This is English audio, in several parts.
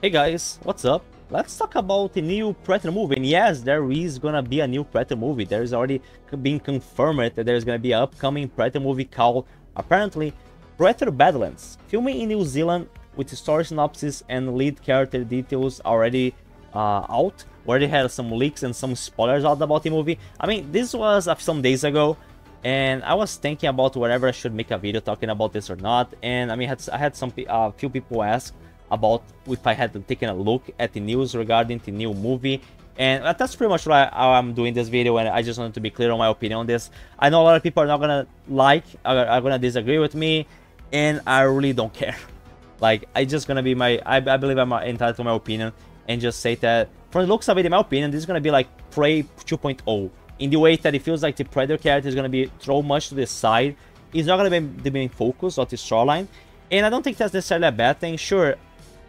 Hey guys, what's up? Let's talk about the new Predator movie. And yes, there is gonna be a new Predator movie. There's already been confirmed that there's gonna be an upcoming Predator movie called, apparently, Predator Badlands. Filming in New Zealand with the story synopsis and lead character details already out. We already had some leaks and some spoilers out about the movie. I mean, this was some days ago, and I was thinking about whether I should make a video talking about this or not. And I mean, I had some few people ask about if I had taken a look at the news regarding the new movie, and that's pretty much why I'm doing this video, and I just wanted to be clear on my opinion on this. I know a lot of people are not gonna are gonna disagree with me, and I really don't care. Like, I just gonna be I believe I'm entitled to my opinion, and just say that from the looks of it, in my opinion, this is gonna be like Prey 2.0, in the way that it feels like the Predator character is gonna be thrown much to the side. It's not gonna be the main focus of the storyline, and I don't think that's necessarily a bad thing. Sure,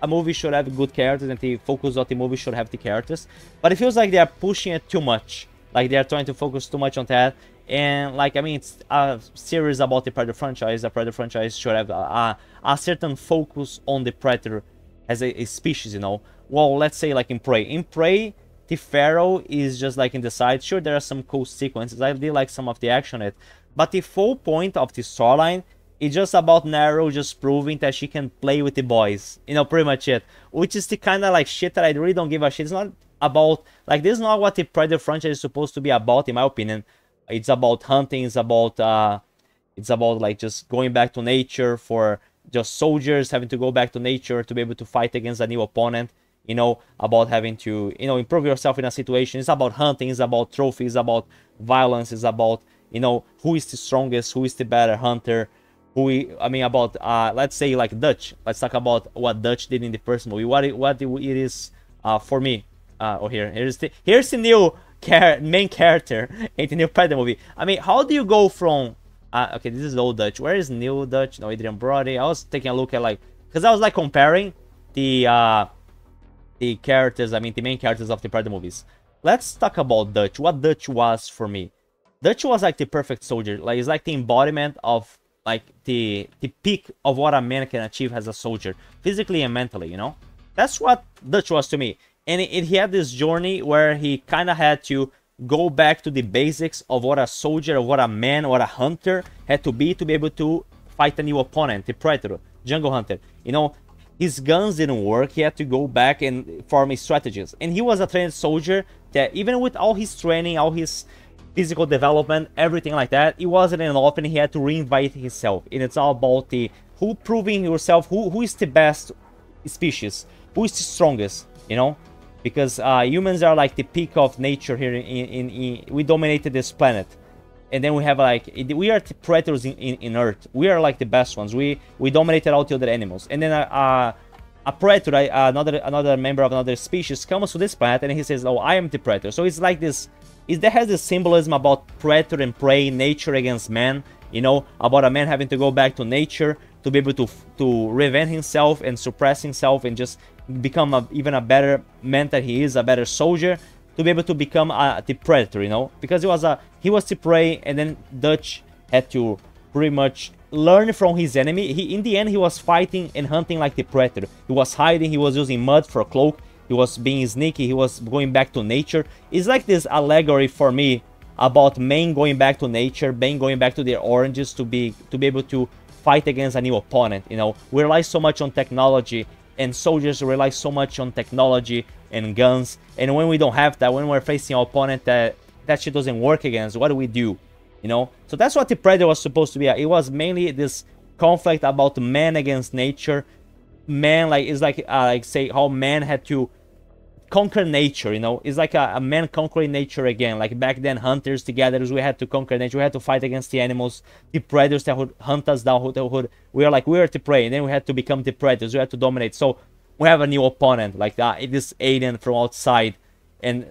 a movie should have good characters, and the focus of the movie should have the characters, but it feels like they are pushing it too much. Like, they are trying to focus too much on that. And like, I mean, it's a series about the Predator franchise. The Predator franchise should have a certain focus on the Predator as a species, you know. Well, let's say like in Prey, the Pharaoh is just like in the side. Sure, there are some cool sequences. I did like some of the action in it, but the full point of the storyline, it's just about Nero just proving that she can play with the boys. You know, pretty much it. Which is the kind of like shit that I really don't give a shit. It's not about, like, this is not what the Predator franchise is supposed to be about, in my opinion. It's about hunting, it's about like just going back to nature, for just soldiers having to go back to nature to be able to fight against a new opponent. You know, about having to, you know, improve yourself in a situation. It's about hunting, it's about trophies, it's about violence, it's about, you know, who is the strongest, who is the better hunter. I mean, about let's say like Dutch. Let's talk about what Dutch did in the first movie. What it is for me. Here's the new main character in the new Predator movie. I mean, how do you go from okay, this is old Dutch. Where is new Dutch? No, Adrian Brody. I was taking a look at, like, because I was like comparing the characters. I mean, the main characters of the Predator movies. Let's talk about Dutch. What Dutch was for me. Dutch was like the perfect soldier. Like, it's like the embodiment of, like, the peak of what a man can achieve as a soldier, physically and mentally, you know? That's what Dutch was to me. And he had this journey where he kind of had to go back to the basics of what a soldier, of what a man, what a hunter had to be able to fight a new opponent, the Predator, Jungle Hunter. You know, his guns didn't work. He had to go back and form his strategies. And he was a trained soldier that, even with all his training, all his physical development, everything like that, it wasn't enough, and he had to reinvent himself. And it's all about who proving yourself, who is the best species, who is the strongest, you know? Because humans are like the peak of nature here we dominated this planet, and then we have, like, we are the predators in Earth. We are like the best ones. We dominated all the other animals, and then a predator, another member of another species, comes to this planet, and he says, "Oh, I am the predator." So it's like this. That has this symbolism about predator and prey, nature against man, you know, about a man having to go back to nature to be able to revenge himself and suppress himself and just become even a better man that he is, a better soldier, to be able to become the predator, you know, because he was the prey, and then Dutch had to pretty much learn from his enemy. In the end, he was fighting and hunting like the predator. He was hiding, he was using mud for a cloak. He was being sneaky, he was going back to nature. It's like this allegory for me about men going back to nature, men going back to their oranges to be able to fight against a new opponent, you know. We rely so much on technology, and soldiers rely so much on technology and guns. And when we don't have that, when we're facing an opponent that shit doesn't work against, what do we do? You know? So that's what the Predator was supposed to be. It was mainly this conflict about man against nature. Man, like, it's like say how man had to conquer nature, you know. It's like a man conquering nature again. Like, back then, hunters together, we had to conquer nature. We had to fight against the animals, the predators that would hunt us down. We are the prey, and then we had to become the predators. We had to dominate. So we have a new opponent, like this alien from outside, and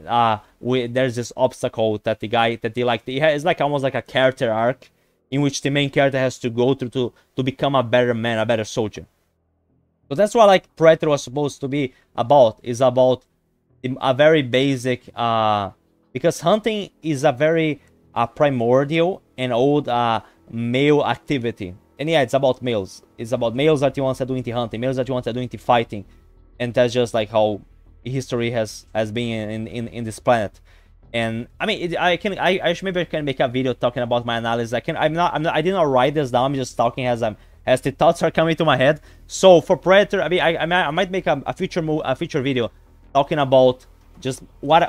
there's this obstacle that it's like almost like a character arc in which the main character has to go through to become a better man, a better soldier. So that's what, like, Predator was supposed to be about. Is about a very basic, because hunting is a very primordial and old male activity. And yeah, it's about males. It's about males that you want to doing the hunting, males that you want to doing the fighting. and that's just like how history has been in this planet. And I mean, I should maybe I can make a video talking about my analysis. I did not write this down. I'm just talking as the thoughts are coming to my head. So for Predator, I mean, I might make a future video talking about just what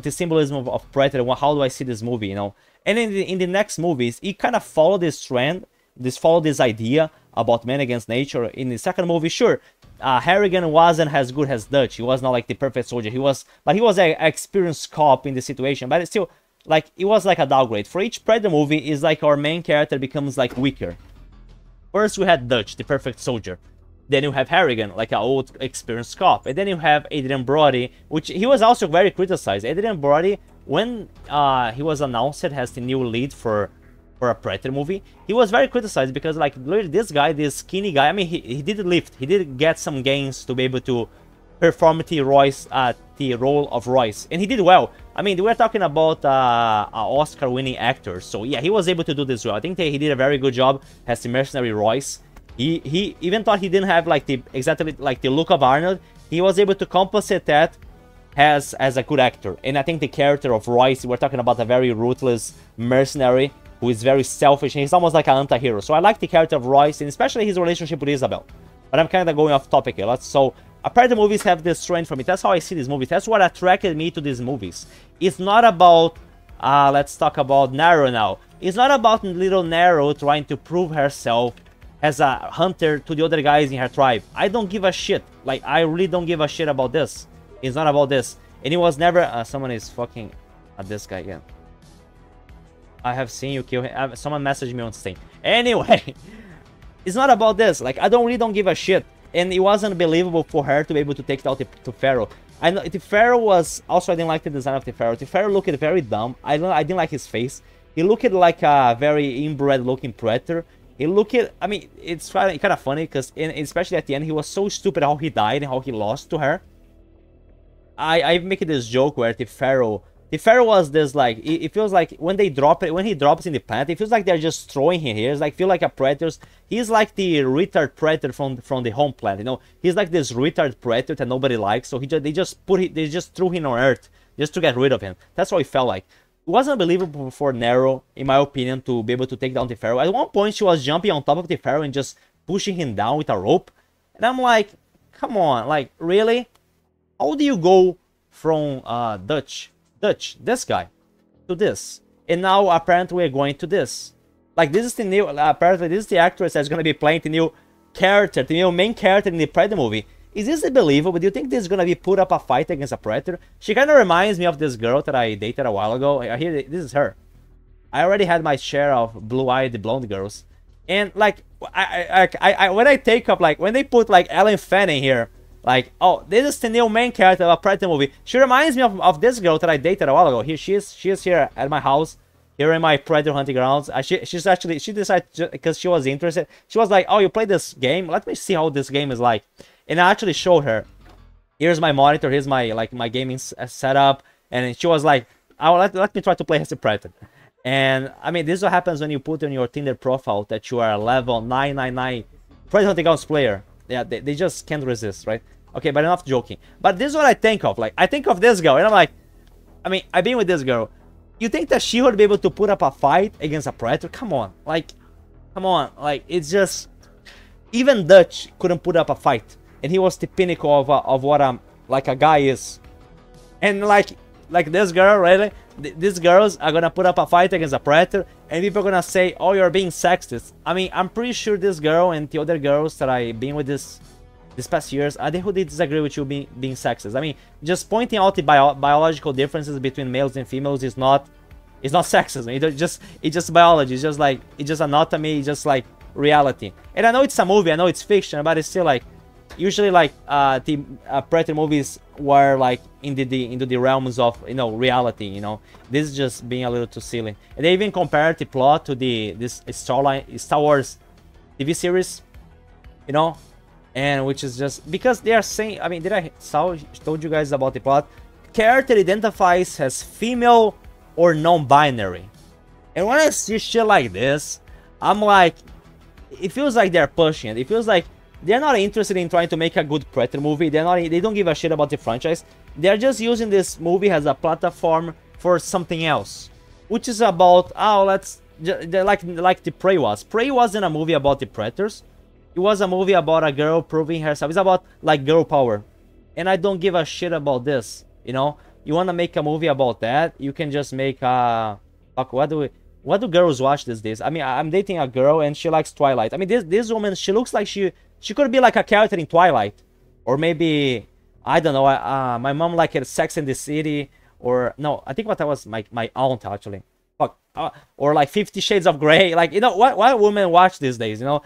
the symbolism of Predator. How do I see this movie? You know, and in the next movies, it kind of follow this trend, follow this idea about man against nature. In the second movie, sure, Harrigan wasn't as good as Dutch. He was not like the perfect soldier. He was an experienced cop in the situation. But it's still, like, it was like a downgrade. For each Predator movie, is like our main character becomes like weaker. First, we had Dutch, the perfect soldier. Then you have Harrigan, like an old experienced cop. And then you have Adrian Brody, which he was also very criticized. Adrian Brody, when he was announced as the new lead for a Predator movie, he was very criticized because, like, this guy, this skinny guy, I mean, he did lift, he did get some gains to be able to perform the role of Royce, and he did well. I mean, we're talking about an Oscar-winning actor, so yeah, he was able to do this well. I think he did a very good job as the mercenary Royce. He even thought he didn't have like exactly like the look of Arnold. He was able to compensate that as a good actor, and I think the character of Royce, we're talking about a very ruthless mercenary who is very selfish, and he's almost like an anti-hero. So I like the character of Royce, and especially his relationship with Isabel. But I'm kind of going off topic here. So Predator movies have this trend for me. That's how I see these movies. That's what attracted me to these movies. It's not about, let's talk about Nero now. It's not about little Nero trying to prove herself as a hunter to the other guys in her tribe. I don't give a shit. Like, I really don't give a shit about this. It's not about this. And it was never, someone is fucking at this guy again. I have seen you kill him. Someone messaged me on Steam. Anyway, it's not about this. Like, I really don't give a shit. And it wasn't believable for her to be able to take out the Pharaoh. I know the Pharaoh was also, I didn't like the design of the Pharaoh. The Pharaoh looked very dumb. I didn't like his face. He looked like a very inbred looking Predator. He looked, I mean, it's kind of funny because especially at the end, he was so stupid how he died and how he lost to her. I make this joke where the Pharaoh was this, like, it feels like when he drops in the planet, it feels like they're just throwing him here. It's like, feel like a Predator. He's like the retard Predator from the home planet, you know. He's like this retard Predator that nobody likes, so they just threw him on Earth just to get rid of him. That's what it felt like. It wasn't believable for Nero, in my opinion, to be able to take down the Pharaoh. At one point, she was jumping on top of the Pharaoh and just pushing him down with a rope. And I'm like, come on, like, really? How do you go from Dutch, this guy, to this? And now, apparently, we're going to this. Like, this is the new, apparently, this is the actress that's going to be playing the new character, the new main character in the Predator movie. Is this believable? Do you think this is gonna be put up a fight against a Predator? She kind of reminds me of this girl that I dated a while ago. Here, this is her. I already had my share of blue-eyed blonde girls, and like, when I take up, like, when they put like Ellen Fanning here, like, oh, this is the new main character of a Predator movie. She reminds me of this girl that I dated a while ago. Here she is here at my house, here in my Predator hunting grounds. She decided, because she was interested. She was like, oh, you play this game? Let me see how this game is like. And I actually showed her, here's my monitor, here's my gaming setup, and she was like, oh, let me try to play as a Predator. And I mean, this is what happens when you put on your Tinder profile that you are a level 999 Predator Hunting Grounds player. Yeah, they just can't resist, right? Okay, but enough joking. But this is what I think of. Like, I think of this girl, and I'm like, I mean, I've been with this girl. You think that she would be able to put up a fight against a Predator? Come on, like, it's just, even Dutch couldn't put up a fight. And he was the pinnacle of what a guy is. And like this girl, really, these girls are gonna put up a fight against a Predator, and people are gonna say, oh, you're being sexist. I mean, I'm pretty sure this girl and the other girls that I've been with this past years, they who disagree with you being sexist. I mean, just pointing out the biological differences between males and females is not sexism. It's just biology. It's just anatomy. It's just like reality. And I know it's a movie. I know it's fiction, but it's still like, usually, like, the Predator movies were like into the realms of, you know, reality. You know, this is just being a little too silly. And they even compared the plot to this Star Wars TV series, you know, and which is just because they are saying. I mean, did I told you guys about the plot? Character identifies as female or non-binary, and when I see shit like this, I'm like, it feels like they're pushing it. It feels like they're not interested in trying to make a good Predator movie. They don't give a shit about the franchise. They're just using this movie as a platform for something else, which is about, oh, like the Prey was. Prey wasn't a movie about the Predators. It was a movie about a girl proving herself. It's about like girl power, and I don't give a shit about this. You know, you want to make a movie about that, you can just make a... Fuck, what do girls watch these days? I mean, I'm dating a girl and she likes Twilight. I mean, this woman, she looks like she could be like a character in Twilight, or maybe, I don't know. My mom liked Sex and the City, or no, I think that was my aunt actually. Fuck, or like 50 Shades of Grey. Like, you know, what women watch these days? You know,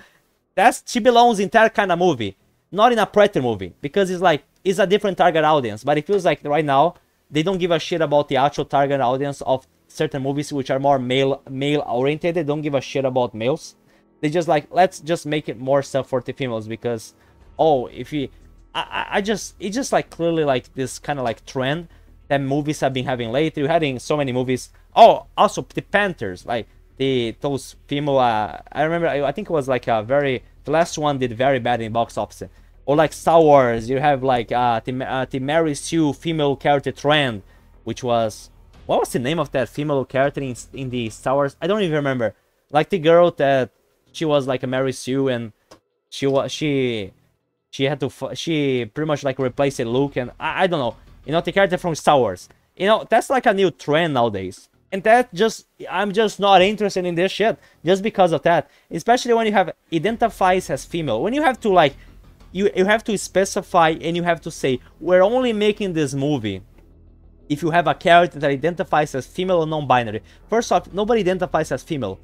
she belongs in that kind of movie, not in a Predator movie, because it's a different target audience. But it feels like right now they don't give a shit about the actual target audience of certain movies which are more male oriented. They don't give a shit about males. They just like, let's just make it more stuff for the females, because it's just like clearly like this kind of like trend that movies have been having lately. You're having so many movies. Oh, also the Panthers, like those female. I remember, I think it was like the last one did very bad in box office. Or like Star Wars, you have like the Mary Sue female character trend, which was, what was the name of that female character in the Star Wars? I don't even remember. Like the girl that she was like a Mary Sue, and she pretty much like replaced Luke, and I don't know. You know, the character from Star Wars. You know, that's like a new trend nowadays. And I'm just not interested in this shit just because of that. Especially when you have identifies as female. When you have to like, you have to specify, and you have to say, we're only making this movie if you have a character that identifies as female or non-binary. First off, nobody identifies as female.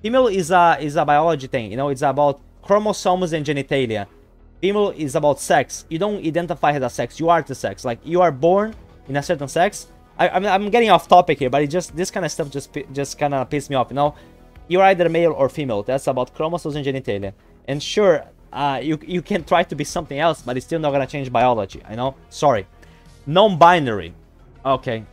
Female is a biology thing, you know, it's about chromosomes and genitalia. Female is about sex. You don't identify as a sex, you are the sex. Like, you are born in a certain sex. I'm getting off topic here, but this kind of stuff just kind of pisses me off, you know. You're either male or female. That's about chromosomes and genitalia. And sure, you can try to be something else, but it's still not gonna change biology, I know. Sorry. Non-binary. Okay.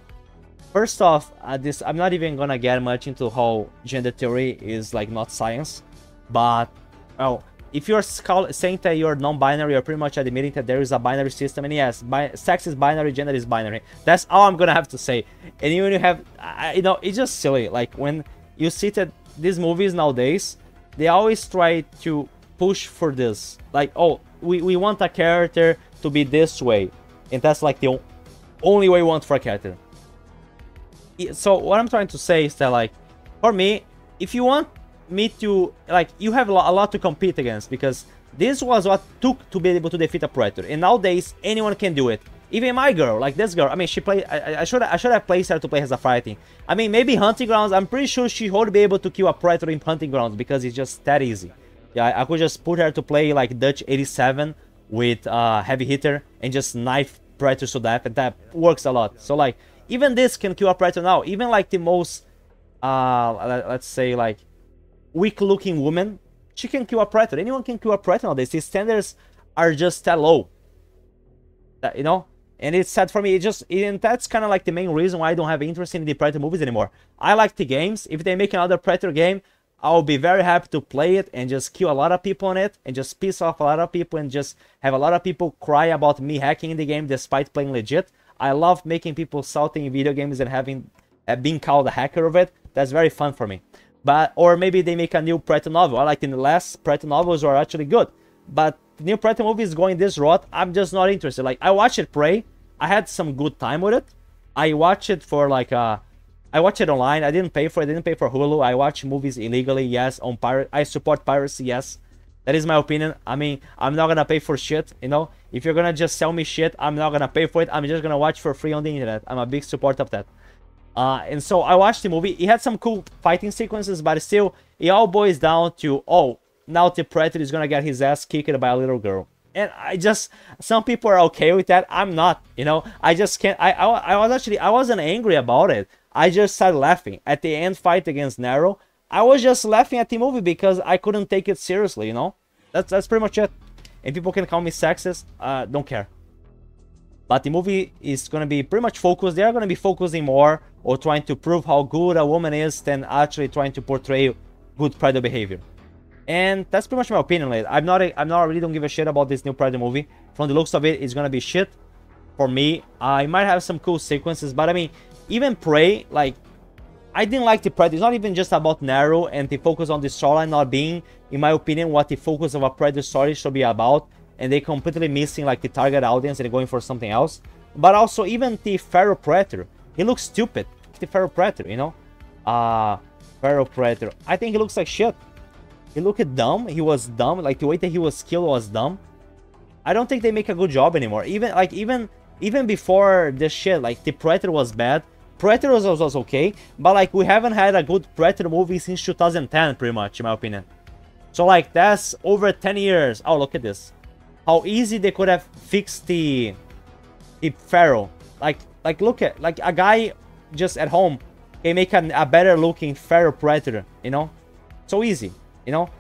First off, I'm not even gonna get much into how gender theory is like not science, but well, if you're saying that you're non-binary, you're pretty much admitting that there is a binary system, and yes, sex is binary, gender is binary. That's all I'm gonna have to say. And even you have, you know, it's just silly. Like, when you see that these movies nowadays, they always try to push for this. Like, oh, we want a character to be this way, and that's like the only way we want for a character. So what I'm trying to say is that, like, for me, if you want me to, like, you have a lot to compete against, because this was what took to be able to defeat a Predator, and nowadays anyone can do it. Even my girl, like this girl, I mean, she played. I should have placed her to play as a fighting. I mean, maybe Hunting Grounds. I'm pretty sure she would be able to kill a Predator in Hunting Grounds, because it's just that easy. Yeah, I could just put her to play like Dutch 87 with heavy hitter and just knife Predators to death, and that works a lot. So like, even this can kill a Predator now. Even like the most, let's say like, weak-looking woman, she can kill a Predator. Anyone can kill a Predator nowadays. The standards are just that low. You know? And it's sad for me. And that's kind of like the main reason why I don't have interest in the Predator movies anymore. I like the games. If they make another Predator game, I'll be very happy to play it and just kill a lot of people on it and just piss off a lot of people and just have a lot of people cry about me hacking the game despite playing legit. I love making people salty in video games and being called a hacker of it. That's very fun for me. But, or maybe they make a new Predator novel. I like the last Predator novels were actually good. But the new Predator movie is going this route. I'm just not interested. Like, I watched it Prey. I had some good time with it. I watched it for like I watched it online. I didn't pay for it. I didn't pay for Hulu. I watch movies illegally, yes. On pirate, I support piracy, yes. That is my opinion. I mean, I'm not gonna pay for shit, you know. If you're gonna just sell me shit, I'm not gonna pay for it. I'm just gonna watch for free on the internet. I'm a big supporter of that. And so I watched the movie. It had some cool fighting sequences, but still, it all boils down to, oh, now the Predator is gonna get his ass kicked by a little girl. And some people are okay with that. I'm not, you know. I just can't. I wasn't angry about it. I just started laughing at the end fight against Nero. I was just laughing at the movie because I couldn't take it seriously, you know. That's pretty much it. And people can call me sexist. Don't care. But the movie is gonna be pretty much focused. They are gonna be focusing more or trying to prove how good a woman is than actually trying to portray good Predator behavior. And that's pretty much my opinion. Like, I'm not really don't give a shit about this new Predator movie. From the looks of it, it's gonna be shit. For me, I might have some cool sequences, but I mean, even Prey, like, I didn't like the Predator. It's not even just about narrow and the focus on the storyline not being, in my opinion, what the focus of a Predator story should be about. And they completely missing like the target audience and going for something else. But also, even the Feral Predator, he looks stupid. The Feral Predator, you know? Feral Predator. I think he looks like shit. He looked dumb. He was dumb. Like, the way that he was killed was dumb. I don't think they make a good job anymore. Even before this shit, like, the Predator was bad. Predator was okay, but like, we haven't had a good Predator movie since 2010, pretty much, in my opinion. So like, that's over 10 years. Oh, look at this. How easy they could have fixed the Feral. Like look at, like, a guy just at home can make a better looking Feral Predator, you know? So easy, you know?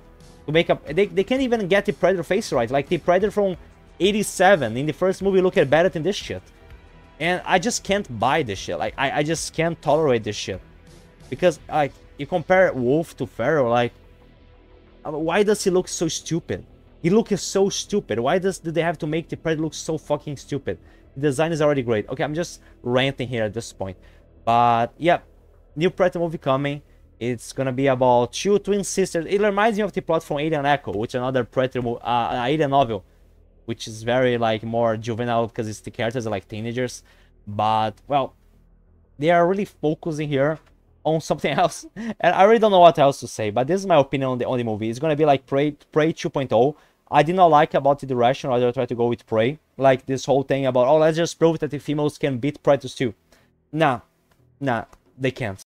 To make a, they can't even get the Predator face right. Like, the Predator from 87 in the first movie looked better than this shit. And I just can't buy this shit. Like, I just can't tolerate this shit. Because, like, you compare Wolf to Feral, like, why does he look so stupid? He looks so stupid. Why do they have to make the Predator look so fucking stupid? The design is already great. Okay, I'm just ranting here at this point. But, yeah, new Predator movie coming. It's gonna be about two twin sisters. It reminds me of the plot from Alien Echo, which is another Predator movie, Alien novel, which is very, like, more juvenile because it's the characters are like teenagers. But, well, they are really focusing here on something else, and I really don't know what else to say. But this is my opinion on the movie. It's gonna be like Prey 2.0. I did not like about the direction. I try to go with Prey, like this whole thing about, oh, let's just prove that the females can beat Predators too. Nah, they can't.